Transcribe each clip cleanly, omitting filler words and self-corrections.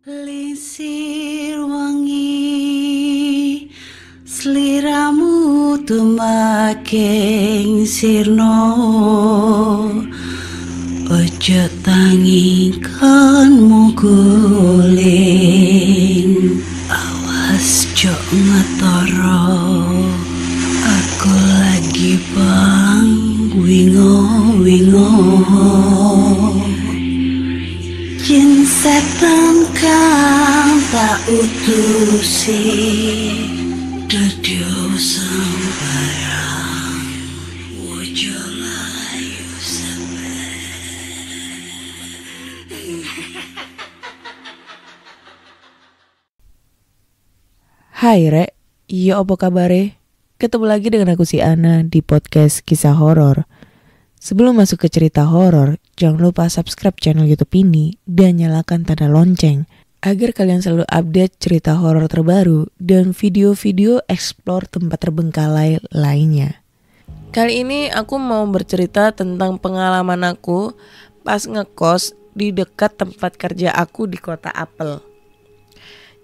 Lisir wangi sliramu tumaking sirno ojo tangi kanmu guling awas jok ngetoro aku lagi bang wingo Jin setan kang tak utusi Dadyo sembarang Wojo layu Hai Rek, iya apa kabare? Ketemu lagi dengan aku si Ana di podcast kisah horor. Sebelum masuk ke cerita horor, jangan lupa subscribe channel YouTube ini dan nyalakan tanda lonceng agar kalian selalu update cerita horor terbaru dan video-video explore tempat terbengkalai lainnya. Kali ini aku mau bercerita tentang pengalaman aku pas ngekos di dekat tempat kerja aku di kota Apel.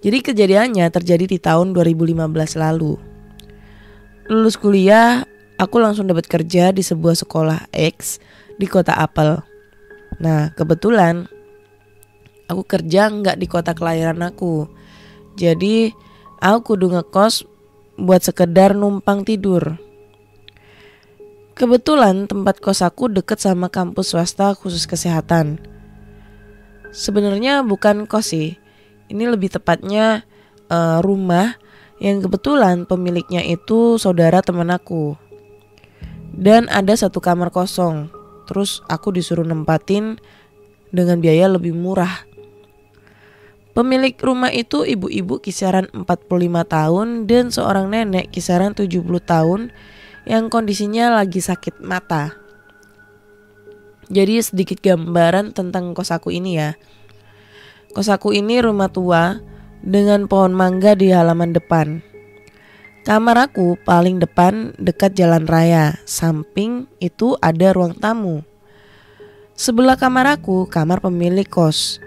Jadi kejadiannya terjadi di tahun 2015 lalu. Lulus kuliah, aku langsung dapat kerja di sebuah sekolah X di kota Apel. Nah, kebetulan aku kerja nggak di kota kelahiran aku. Jadi, aku kudu ngekos buat sekedar numpang tidur. Kebetulan tempat kos aku deket sama kampus swasta khusus kesehatan. Sebenarnya bukan kos sih. Ini lebih tepatnya rumah yang kebetulan pemiliknya itu saudara teman aku. Dan ada satu kamar kosong. Terus aku disuruh nempatin dengan biaya lebih murah. Pemilik rumah itu ibu-ibu kisaran 45 tahun dan seorang nenek kisaran 70 tahun yang kondisinya lagi sakit mata. Jadi sedikit gambaran tentang kos aku ini ya. Kos aku ini rumah tua dengan pohon mangga di halaman depan. Kamar aku paling depan dekat jalan raya, samping itu ada ruang tamu. Sebelah kamar aku kamar pemilik kos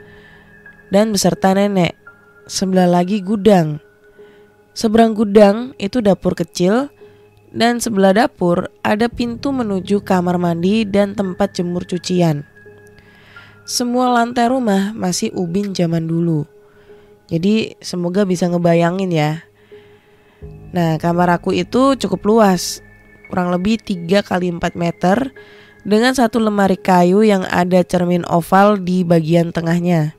dan beserta nenek. Sebelah lagi gudang. Seberang gudang itu dapur kecil dan sebelah dapur ada pintu menuju kamar mandi dan tempat jemur cucian. Semua lantai rumah masih ubin zaman dulu. Jadi semoga bisa ngebayangin ya. Nah, kamar aku itu cukup luas, kurang lebih 3x4 meter dengan satu lemari kayu yang ada cermin oval di bagian tengahnya.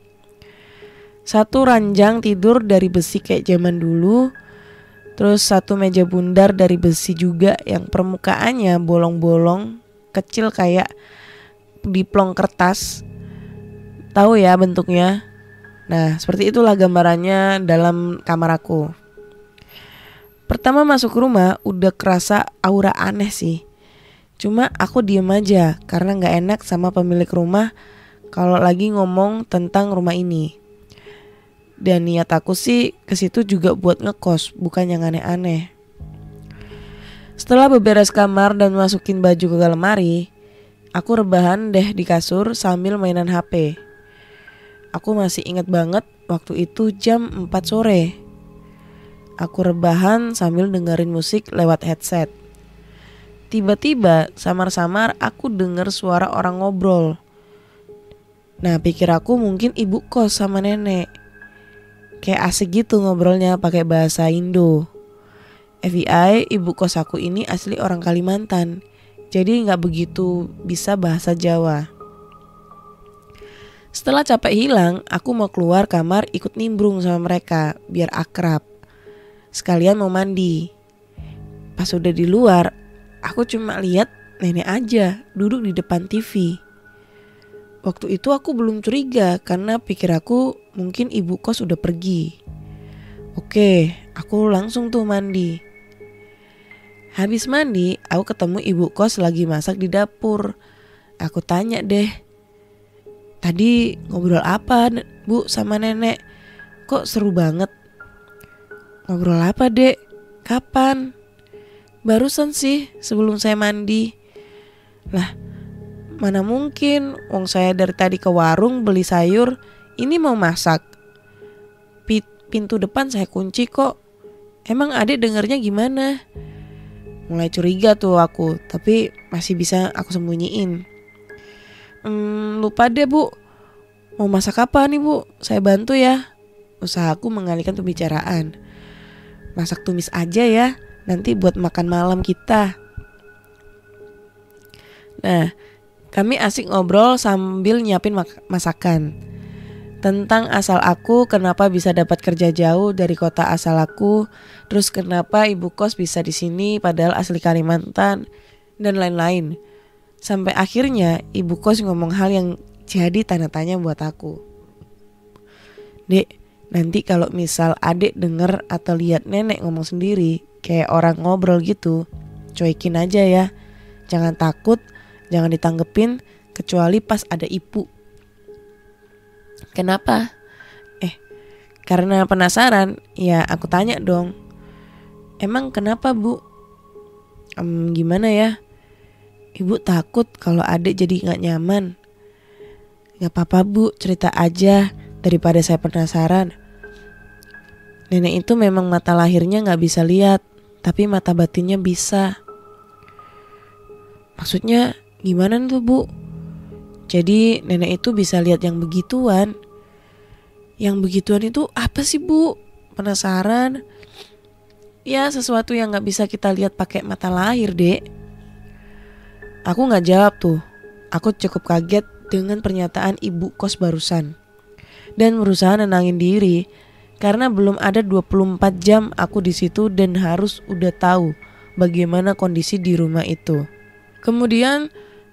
Satu ranjang tidur dari besi kayak zaman dulu. Terus satu meja bundar dari besi juga yang permukaannya bolong-bolong kecil kayak diplong kertas. Tahu ya bentuknya? Nah, seperti itulah gambarannya dalam kamar aku. Pertama masuk rumah udah kerasa aura aneh sih. Cuma aku diem aja karena gak enak sama pemilik rumah kalau lagi ngomong tentang rumah ini. Dan niat aku sih ke situ juga buat ngekos, bukan yang aneh-aneh. Setelah beberes kamar dan masukin baju ke lemari, aku rebahan deh di kasur sambil mainan HP. Aku masih ingat banget waktu itu jam 4 sore. Aku rebahan sambil dengerin musik lewat headset. Tiba-tiba samar-samar aku denger suara orang ngobrol. Nah, pikir aku mungkin ibu kos sama nenek. Kayak asik gitu ngobrolnya pakai bahasa Indo. FYI, ibu kos aku ini asli orang Kalimantan. Jadi gak begitu bisa bahasa Jawa. Setelah capek hilang, aku mau keluar kamar ikut nimbrung sama mereka biar akrab. Sekalian mau mandi. Pas udah di luar, aku cuma lihat nenek aja duduk di depan TV. Waktu itu aku belum curiga karena pikir aku mungkin ibu kos udah pergi. Oke, aku langsung tuh mandi. Habis mandi, aku ketemu ibu kos lagi masak di dapur. Aku tanya deh, tadi ngobrol apa bu sama nenek? Kok seru banget? Ngobrol apa dek? Kapan? Barusan sih sebelum saya mandi. Lah, mana mungkin, wong saya dari tadi ke warung beli sayur, ini mau masak. pintu depan saya kunci kok. Emang adik dengernya gimana? Mulai curiga tuh aku, tapi masih bisa aku sembunyiin. Lupa deh bu, mau masak apa nih bu? Saya bantu ya. Usahaku mengalihkan pembicaraan. Masak tumis aja ya, nanti buat makan malam kita. Nah, kami asik ngobrol sambil nyiapin masakan. Tentang asal aku, kenapa bisa dapat kerja jauh dari kota asal aku, terus kenapa ibu kos bisa di sini padahal asli Kalimantan, dan lain-lain. Sampai akhirnya ibu kos ngomong hal yang jadi tanda tanya buat aku. Dek, nanti kalau misal adik denger atau lihat nenek ngomong sendiri kayak orang ngobrol gitu, cuekin aja ya. Jangan takut, jangan ditanggepin kecuali pas ada ibu. Kenapa? Karena penasaran, ya aku tanya dong. Emang kenapa bu? Gimana ya? Ibu takut kalau adik jadi gak nyaman. Gak apa-apa bu, cerita aja daripada saya penasaran. Nenek itu memang mata lahirnya gak bisa lihat, tapi mata batinnya bisa. Maksudnya gimana tuh bu? Jadi nenek itu bisa lihat yang begituan. Yang begituan itu apa sih bu? Penasaran. Ya sesuatu yang gak bisa kita lihat pakai mata lahir dek. Aku gak jawab tuh. Aku cukup kaget dengan pernyataan ibu kos barusan. Dan berusaha nenangin diri. Karena belum ada 24 jam aku di situ dan harus udah tahu bagaimana kondisi di rumah itu. Kemudian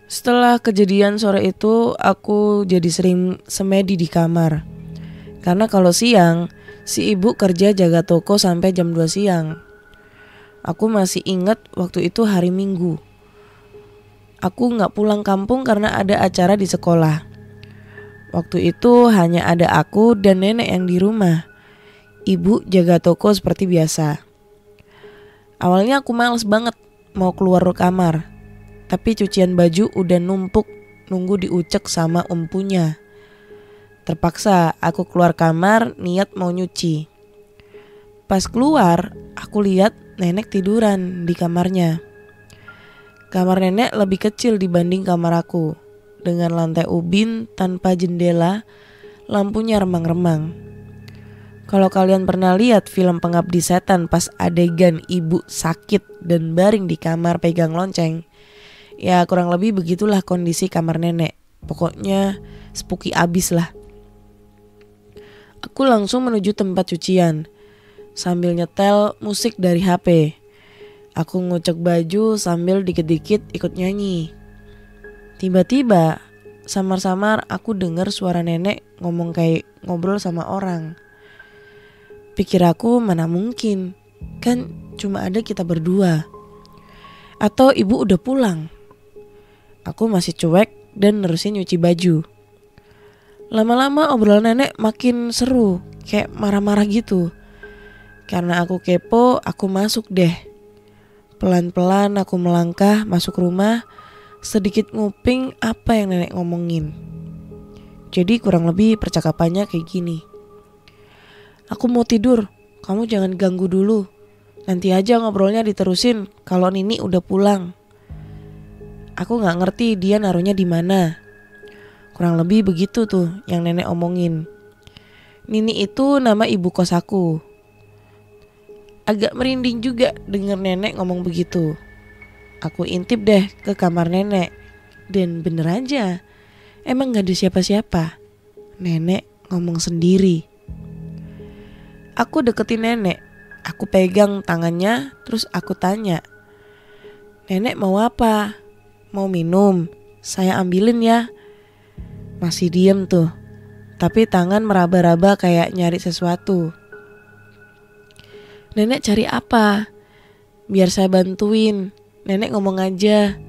setelah kejadian sore itu aku jadi sering semedi di kamar. Karena kalau siang si ibu kerja jaga toko sampai jam 2 siang. Aku masih ingat waktu itu hari Minggu. Aku gak pulang kampung karena ada acara di sekolah. Waktu itu hanya ada aku dan nenek yang di rumah. Ibu jaga toko seperti biasa. Awalnya aku males banget mau keluar kamar. Tapi cucian baju udah numpuk nunggu diucek sama empunya. Terpaksa aku keluar kamar niat mau nyuci. Pas keluar aku lihat nenek tiduran di kamarnya. Kamar nenek lebih kecil dibanding kamar aku. Dengan lantai ubin tanpa jendela, lampunya remang-remang. Kalau kalian pernah lihat film Pengabdi Setan pas adegan ibu sakit dan baring di kamar pegang lonceng, ya kurang lebih begitulah kondisi kamar nenek. Pokoknya spooky abis lah. Aku langsung menuju tempat cucian sambil nyetel musik dari HP. Aku ngucek baju sambil dikit-dikit ikut nyanyi. Tiba-tiba samar-samar aku dengar suara nenek ngomong kayak ngobrol sama orang. Pikir aku mana mungkin, kan cuma ada kita berdua. Atau ibu udah pulang. Aku masih cuek dan nerusin nyuci baju. Lama-lama obrolan nenek makin seru, kayak marah-marah gitu. Karena aku kepo, aku masuk deh. Pelan-pelan aku melangkah masuk rumah, sedikit nguping apa yang nenek ngomongin. Jadi kurang lebih percakapannya kayak gini. Aku mau tidur, kamu jangan ganggu dulu. Nanti aja ngobrolnya diterusin kalau Nini udah pulang. Aku gak ngerti dia naruhnya di mana. Kurang lebih begitu tuh yang nenek omongin. Nini itu nama ibu kos aku. Agak merinding juga denger nenek ngomong begitu. Aku intip deh ke kamar nenek. Dan bener aja, emang gak ada siapa-siapa. Nenek ngomong sendiri. Aku deketin nenek. Aku pegang tangannya, terus aku tanya, nenek mau apa? Mau minum? Saya ambilin ya. Masih diem tuh, tapi tangan meraba-raba kayak nyari sesuatu. Nenek cari apa? Biar saya bantuin. Nenek ngomong aja.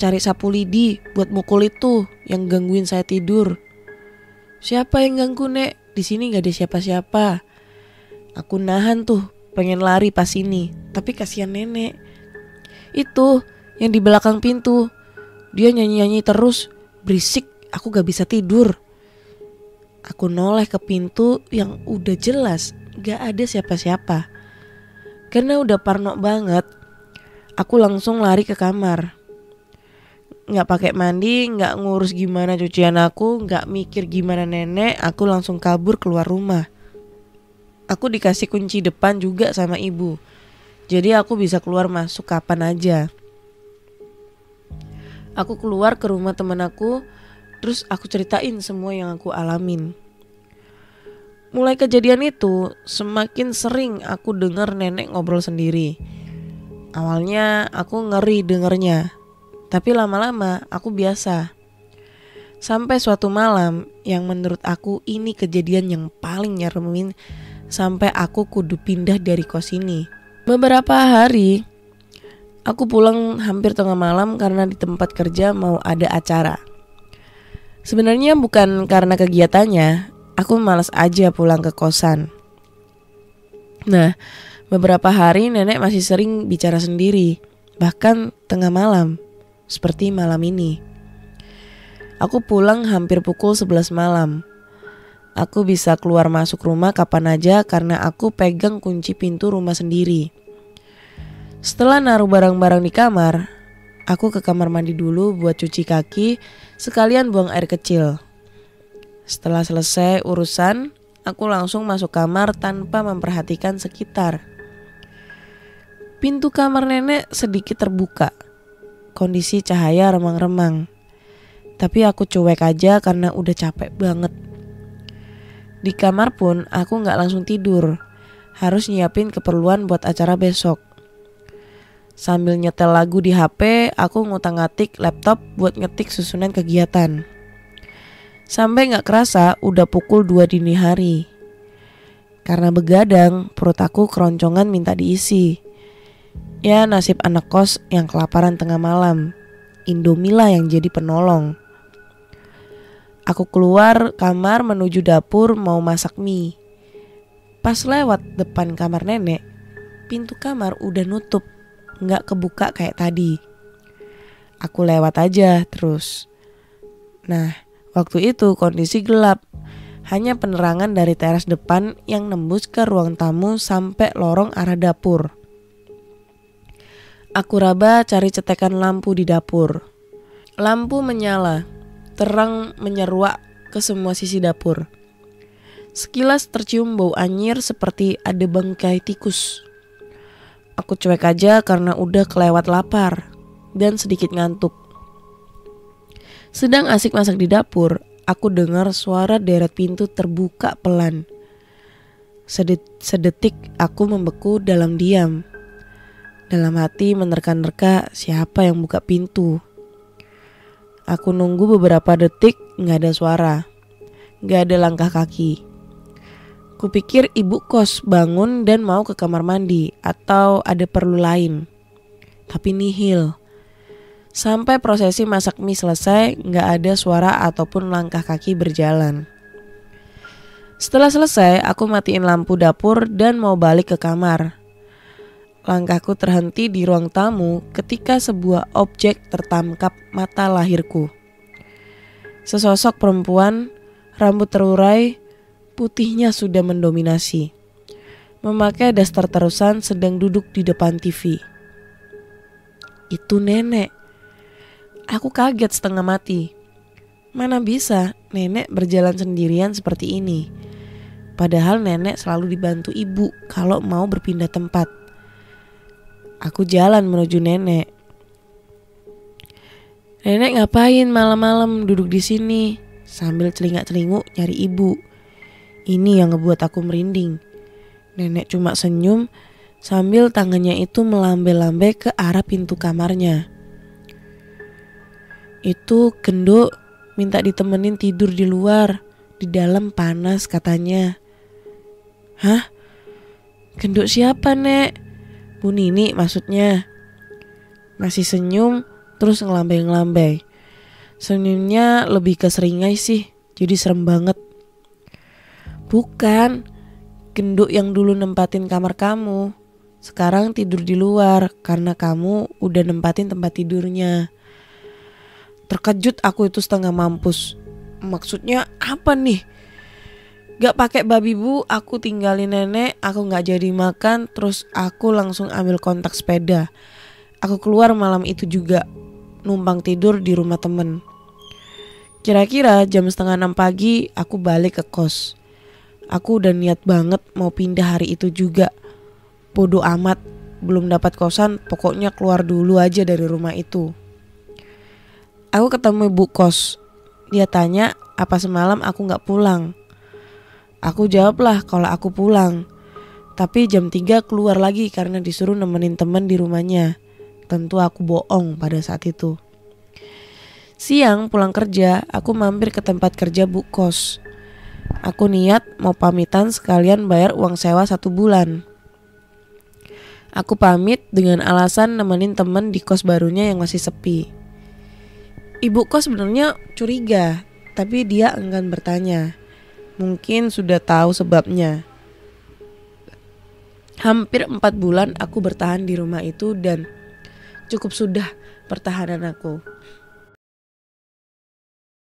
Cari sapu lidi buat mukul itu yang gangguin saya tidur. Siapa yang ganggu nek? Di sini gak ada siapa-siapa. Aku nahan tuh, pengen lari pas ini, tapi kasihan nenek. Itu yang di belakang pintu. Dia nyanyi-nyanyi terus, berisik, aku gak bisa tidur. Aku noleh ke pintu yang udah jelas gak ada siapa-siapa. Karena udah parno banget, aku langsung lari ke kamar. Gak pakai mandi, gak ngurus gimana cucian aku, gak mikir gimana nenek, aku langsung kabur keluar rumah. Aku dikasih kunci depan juga sama ibu, jadi aku bisa keluar masuk kapan aja. Aku keluar ke rumah teman aku, terus aku ceritain semua yang aku alamin. Mulai kejadian itu, semakin sering aku dengar nenek ngobrol sendiri. Awalnya aku ngeri dengernya, tapi lama-lama aku biasa. Sampai suatu malam yang menurut aku ini kejadian yang paling nyeremin, sampai aku kudu pindah dari kos ini. Beberapa hari aku pulang hampir tengah malam karena di tempat kerja mau ada acara. Sebenarnya bukan karena kegiatannya, aku malas aja pulang ke kosan. Nah, beberapa hari nenek masih sering bicara sendiri, bahkan tengah malam, seperti malam ini. Aku pulang hampir pukul 11 malam. Aku bisa keluar masuk rumah kapan aja karena aku pegang kunci pintu rumah sendiri. Setelah naruh barang-barang di kamar, aku ke kamar mandi dulu buat cuci kaki, sekalian buang air kecil. Setelah selesai urusan, aku langsung masuk kamar tanpa memperhatikan sekitar. Pintu kamar nenek sedikit terbuka. Kondisi cahaya remang-remang. Tapi aku cuek aja karena udah capek banget. Di kamar pun aku gak langsung tidur. Harus nyiapin keperluan buat acara besok. Sambil nyetel lagu di HP, aku ngutak-ngatik laptop buat ngetik susunan kegiatan. Sampai gak kerasa udah pukul 2 dini hari. Karena begadang, perut aku keroncongan minta diisi. Ya nasib anak kos yang kelaparan tengah malam. Indomie lah yang jadi penolong. Aku keluar kamar menuju dapur mau masak mie. Pas lewat depan kamar nenek, pintu kamar udah nutup. Gak kebuka kayak tadi. Aku lewat aja terus. Nah, waktu itu kondisi gelap. Hanya penerangan dari teras depan yang nembus ke ruang tamu sampai lorong arah dapur. Aku raba cari cetekan lampu di dapur. Lampu menyala, terang menyeruak ke semua sisi dapur. Sekilas tercium bau anyir seperti ada bangkai tikus. Aku cuek aja karena udah kelewat lapar dan sedikit ngantuk. Sedang asik masak di dapur, aku dengar suara deret pintu terbuka pelan. Sedetik aku membeku dalam diam. Dalam hati menerka-nerka siapa yang buka pintu. Aku nunggu beberapa detik, gak ada suara, gak ada langkah kaki. Kupikir ibu kos bangun dan mau ke kamar mandi atau ada perlu lain. Tapi nihil. Sampai prosesi masak mie selesai, gak ada suara ataupun langkah kaki berjalan. Setelah selesai, aku matiin lampu dapur dan mau balik ke kamar. Langkahku terhenti di ruang tamu ketika sebuah objek tertangkap mata lahirku. Sesosok perempuan, rambut terurai, putihnya sudah mendominasi. Memakai daster terusan sedang duduk di depan TV. Itu nenek. Aku kaget setengah mati. Mana bisa nenek berjalan sendirian seperti ini. Padahal nenek selalu dibantu ibu kalau mau berpindah tempat. Aku jalan menuju nenek. Nenek ngapain malam-malam duduk di sini sambil celingak-celinguk nyari ibu. Ini yang ngebuat aku merinding. Nenek cuma senyum sambil tangannya itu melambai-lambai ke arah pintu kamarnya. Itu genduk minta ditemenin tidur di luar. Di dalam panas katanya. Hah? Genduk siapa, Nek? Bu Nini maksudnya. Masih senyum terus ngelambai-ngelambai. Senyumnya lebih ke seringai sih. Jadi serem banget. Bukan, genduk yang dulu nempatin kamar kamu. Sekarang tidur di luar karena kamu udah nempatin tempat tidurnya. Terkejut aku itu setengah mampus. Maksudnya apa nih? Gak pakai babi bu, aku tinggalin nenek, aku gak jadi makan, terus aku langsung ambil kontak sepeda. Aku keluar malam itu juga, numpang tidur di rumah temen. Kira-kira jam 5:30 pagi aku balik ke kos. Aku udah niat banget mau pindah hari itu juga. Bodoh amat, belum dapat kosan, pokoknya keluar dulu aja dari rumah itu. Aku ketemu ibu kos. Dia tanya apa semalam aku gak pulang. Aku jawablah kalau aku pulang. Tapi jam 3 keluar lagi karena disuruh nemenin temen di rumahnya. Tentu aku bohong pada saat itu. Siang pulang kerja, aku mampir ke tempat kerja bu kos. Aku niat mau pamitan sekalian bayar uang sewa 1 bulan. Aku pamit dengan alasan nemenin temen di kos barunya yang masih sepi. Ibu kos sebenarnya curiga, tapi dia enggan bertanya. Mungkin sudah tahu sebabnya. Hampir 4 bulan aku bertahan di rumah itu dan cukup sudah pertahanan aku.